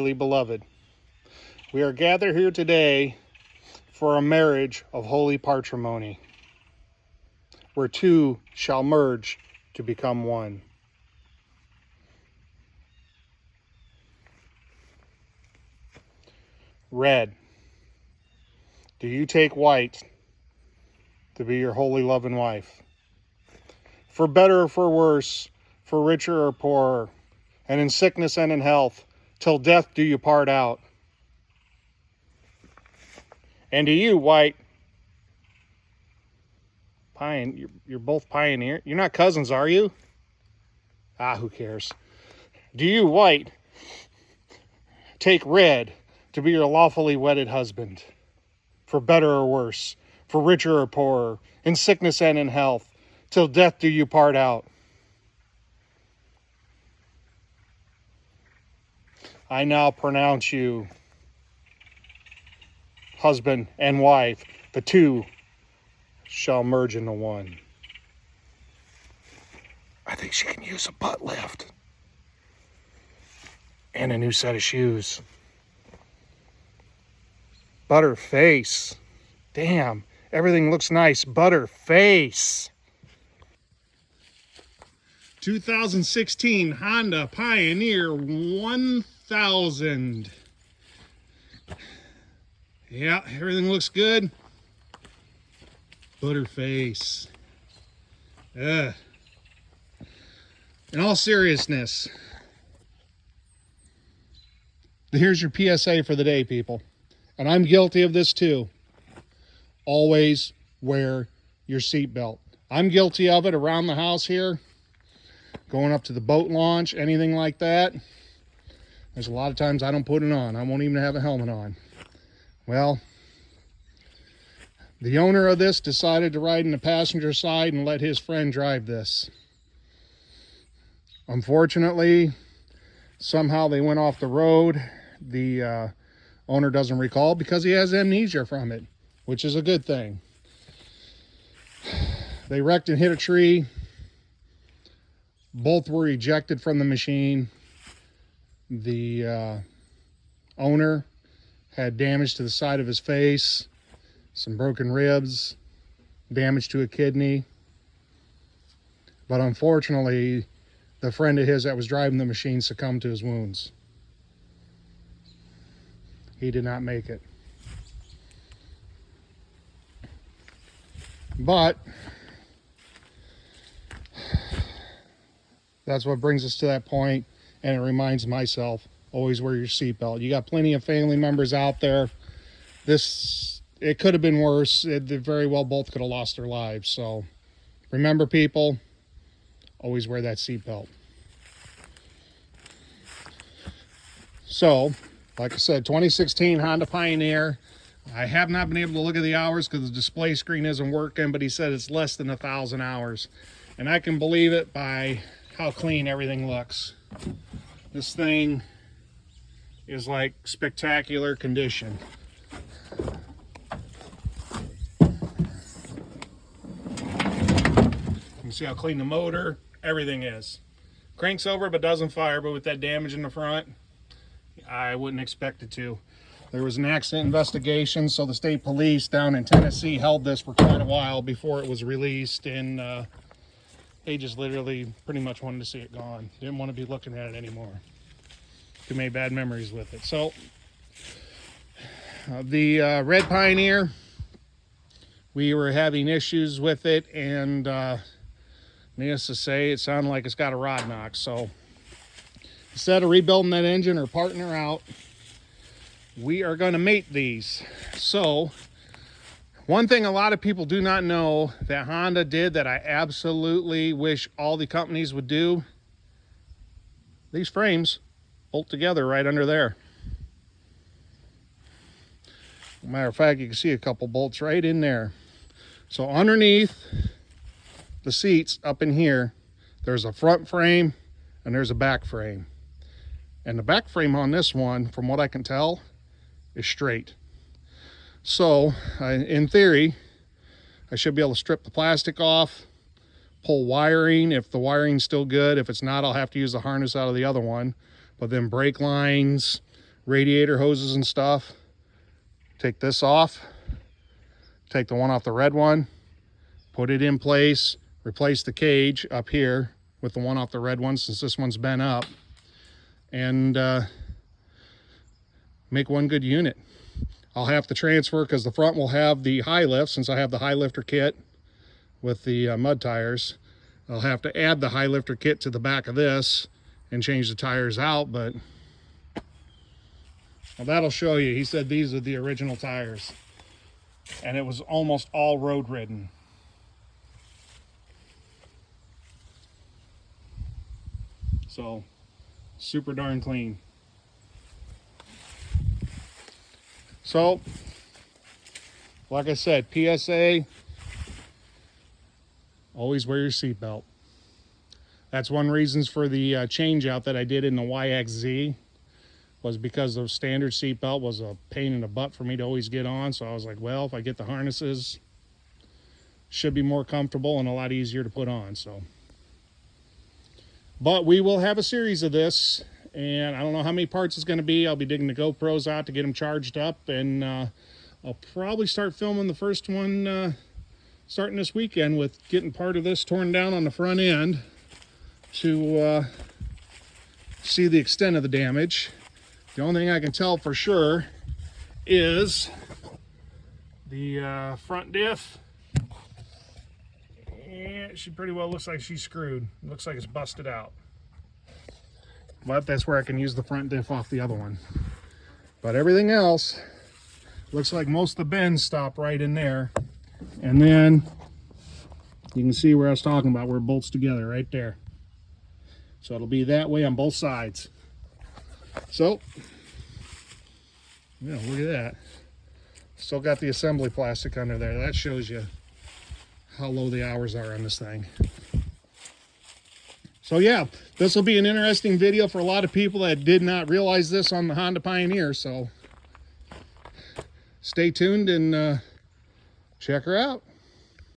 dearly beloved. We are gathered here today for a marriage of holy partrimony, where two shall merge to become one. Red, do you take white to be your holy loving wife? For better or for worse, for richer or poorer, and in sickness and in health, till death do you part out. And do you, white, you're both pioneer. You're not cousins, are you? Who cares? Do you, white, take red to be your lawfully wedded husband? For better or worse, for richer or poorer, in sickness and in health, till death do you part out. I now pronounce you husband and wife. The two shall merge into one. I think she can use a butt lift. And a new set of shoes. Butterface. Damn, everything looks nice. Butterface. 2016 Honda Pioneer 1000. Yeah, everything looks good. Butterface. In all seriousness, here's your PSA for the day, people. And I'm guilty of this too. Always wear your seatbelt. I'm guilty of it around the house here. Going up to the boat launch, anything like that. There's a lot of times I don't put it on. I won't even have a helmet on. Well, the owner of this decided to ride in the passenger side and let his friend drive this. Unfortunately, somehow they went off the road. The owner doesn't recall because he has amnesia from it, which is a good thing. They wrecked and hit a tree. Both were ejected from the machine. The owner had damage to the side of his face, some broken ribs, damage to a kidney. But unfortunately, the friend of his that was driving the machine succumbed to his wounds. He did not make it. But that's what brings us to that point, and it reminds myself, always wear your seatbelt. You got plenty of family members out there. It could have been worse. They very well both could have lost their lives. So remember, people, always wear that seatbelt. So, like I said, 2016 Honda Pioneer. I have not been able to look at the hours because the display screen isn't working, but he said it's less than 1,000 hours. And I can believe it by how clean everything looks. This thing is like spectacular condition. You can see how clean the motor, everything is. Cranks over but doesn't fire, but with that damage in the front, I wouldn't expect it to. There was an accident investigation, so the state police down in Tennessee held this for quite a while before it was released, and they just literally pretty much wanted to see it gone. Didn't want to be looking at it anymore. Too many bad memories with it. So the Red Pioneer, we were having issues with it, and needless to say, it sounded like it's got a rod knock. So instead of rebuilding that engine or parting her out, we are going to mate these. So one thing a lot of people do not know that Honda did that I absolutely wish all the companies would do, these frames bolt together right under there. Matter of fact, you can see a couple bolts right in there. So underneath the seats up in here, there's a front frame and there's a back frame. And the back frame on this one, from what I can tell, is straight. So in theory, I should be able to strip the plastic off, pull wiring if the wiring's still good. If it's not, I'll have to use the harness out of the other one. But then brake lines, radiator hoses and stuff. Take this off, take the one off the red one, put it in place, replace the cage up here with the one off the red one since this one's bent up, and make one good unit. I'll have to transfer because the front will have the high lift since I have the high lifter kit with the mud tires. I'll have to add the high lifter kit to the back of this and change the tires out, but well, that'll show you. He said these are the original tires, and it was almost all road ridden. So super darn clean. So like I said, PSA, always wear your seatbelt. That's one reason for the change out that I did in the YXZ, was because the standard seatbelt was a pain in the butt for me to always get on. So I was like, well, if I get the harnesses, should be more comfortable and a lot easier to put on. So, but we will have a series of this, and I don't know how many parts it's going to be. I'll be digging the GoPros out to get them charged up, and I'll probably start filming the first one starting this weekend with getting part of this torn down on the front end to see the extent of the damage. The only thing I can tell for sure is the front diff. And she pretty well looks like she's screwed. Looks like it's busted out. But that's where I can use the front diff off the other one. But everything else looks like most of the bends stop right in there. And then you can see where I was talking about, where it bolts together right there. So it'll be that way on both sides. So, yeah, look at that. Still got the assembly plastic under there. That shows you how low the hours are on this thing. So yeah, this will be an interesting video for a lot of people that did not realize this on the Honda Pioneer. So stay tuned and check her out.